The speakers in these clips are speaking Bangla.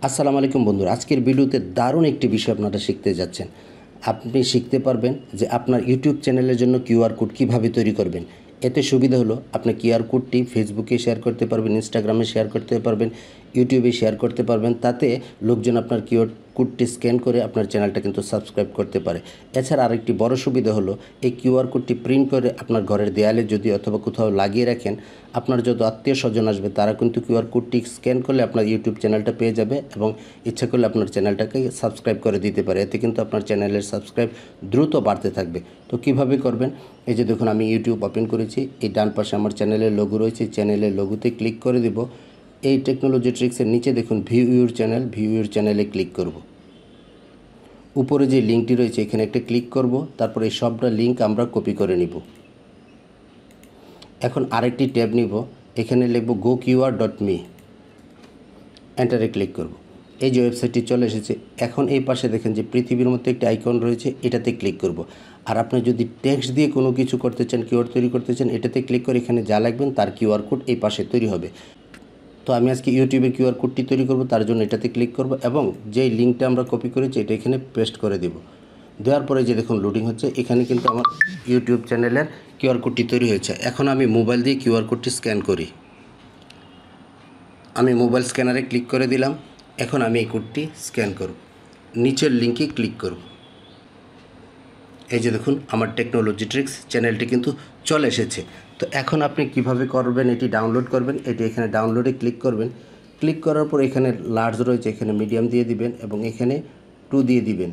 আসসালামু আলাইকুম বন্ধুরা, আজকের ভিডিওতে দারুণ একটি বিষয় আপনারা শিখতে যাচ্ছেন। আপনি শিখতে পারবেন যে আপনার ইউটিউব চ্যানেলের জন্য কিউআর কোড কীভাবে তৈরি করবেন। এতে সুবিধা হলো আপনি কিউআর কোডটি ফেসবুকে শেয়ার করতে পারবেন, ইনস্টাগ্রামে শেয়ার করতে পারবেন, ইউটিউবে শেয়ার করতে পারবেন। তাতে লোকজন আপনার কিউআর কোডটি স্ক্যান করে আপনার চ্যানেলটা কিন্তু সাবস্ক্রাইব করতে পারে। এছাড়া আরেকটি বড় সুবিধা হলো এই কিউআর কোডটি প্রিন্ট করে আপনার ঘরের দেয়ালে যদি অথবা কোথাও লাগিয়ে রাখেন, আপনার যত আত্মীয় স্বজন আসবে তারা কিন্তু কিউআর কোডটি স্ক্যান করলে আপনার ইউটিউব চ্যানেলটা পেয়ে যাবে এবং ইচ্ছা করলে আপনার চ্যানেলটাকে সাবস্ক্রাইব করে দিতে পারে। এতে কিন্তু আপনার চ্যানেলের সাবস্ক্রাইব দ্রুত বাড়তে থাকবে। তো কিভাবে করবেন, এই যে দেখুন আমি ইউটিউব ওপেন করেছি, এই ডান পাশে আমার চ্যানেলের লোগো রয়েছে, চ্যানেলের লোগোতে ক্লিক করে দেব। এই টেকনোলজি ট্রিক্সের নিচে দেখুন view your channel, view your চ্যানেলে ক্লিক করব। উপরে যে লিঙ্কটি রয়েছে এখানে একটা ক্লিক করব, তারপর এই সবটা লিঙ্ক আমরা কপি করে নিব। এখন আরেকটি ট্যাব নিব, এখানে লিখব goqr.me, এন্টারে ক্লিক করব। এই যে ওয়েবসাইটটি চলে এসেছে। এখন এই পাশে দেখেন যে পৃথিবীর মতো একটি আইকন রয়েছে, এটাতে ক্লিক করব। আর আপনি যদি টেক্সট দিয়ে কোনো কিছু করতে চান, কিওয়ার্ড তৈরি করতে চান, এটাতে ক্লিক করে এখানে যা লাগবেন তার কিউআর কোড এই পাশে তৈরি হবে। তো আমি আজকে ইউটিউবের কিউআর কোডটি তৈরি করব, তার জন্য এটাতে ক্লিক করব এবং যেই লিঙ্কটা আমরা কপি করেছি এটা এখানে পেস্ট করে দেব। দেওয়ার পরে যে দেখুন লোডিং হচ্ছে, এখানে কিন্তু আমার ইউটিউব চ্যানেলের কিউআর কোডটি তৈরি হয়েছে। এখন আমি মোবাইল দিয়ে কিউআর কোডটি স্ক্যান করি। আমি মোবাইল স্ক্যানারে ক্লিক করে দিলাম। এখন আমি এই কোডটি স্ক্যান করব, নিচের লিঙ্কে ক্লিক করব। এই যে দেখুন আমার টেকনোলজি ট্রিক্স চ্যানেলটি কিন্তু চলে এসেছে। তো এখন আপনি কিভাবে করবেন, এটি ডাউনলোড করবেন। এটি এখানে ডাউনলোডে ক্লিক করবেন। ক্লিক করার পর এখানে লার্জ রয়েছে, এখানে মিডিয়াম দিয়ে দিবেন এবং এখানে 2 দিয়ে দিবেন।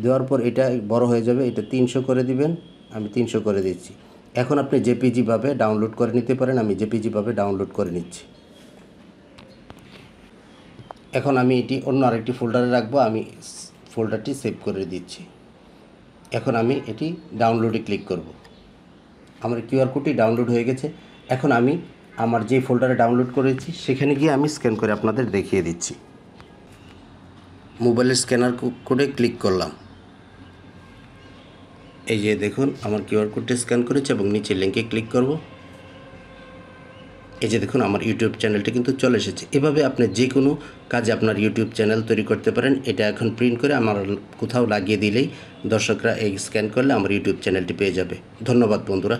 দেওয়ার পর এটা বড় হয়ে যাবে, এটা 300 করে দিবেন। আমি 300 করে দিচ্ছি। এখন আপনি জেপিজিভাবে ডাউনলোড করে নিতে পারেন, আমি জেপিজিভাবে ডাউনলোড করে নিচ্ছি। এখন আমি এটি অন্য আরেকটি ফোল্ডারে রাখবো, আমি ফোল্ডারটি সেভ করে দিচ্ছি। এখন আমি এটি ডাউনলোডে ক্লিক করব। আমার কিউআর কোডটি ডাউনলোড হয়ে গেছে। এখন আমি আমার যে ফোল্ডারে ডাউনলোড করেছি সেখানে গিয়ে আমি স্ক্যান করে আপনাদের দেখিয়ে দিচ্ছি। মোবাইলের স্ক্যানার কোডে ক্লিক করলাম। এই যে দেখুন আমার কিউআর কোডটি স্ক্যান করেছে এবং নিচে লিঙ্কে ক্লিক করব। এই যে দেখুন আমার ইউটিউব চ্যানেলটি কিন্তু চলে এসেছে। এভাবে আপনি যে কোনো কাজে আপনার ইউটিউব চ্যানেল তৈরি করতে পারেন। এটা এখন প্রিন্ট করে আমার কোথাও লাগিয়ে দিলেই দর্শকরা এই স্ক্যান করলে আমার ইউটিউব চ্যানেলটি পেয়ে যাবে। ধন্যবাদ বন্ধুরা।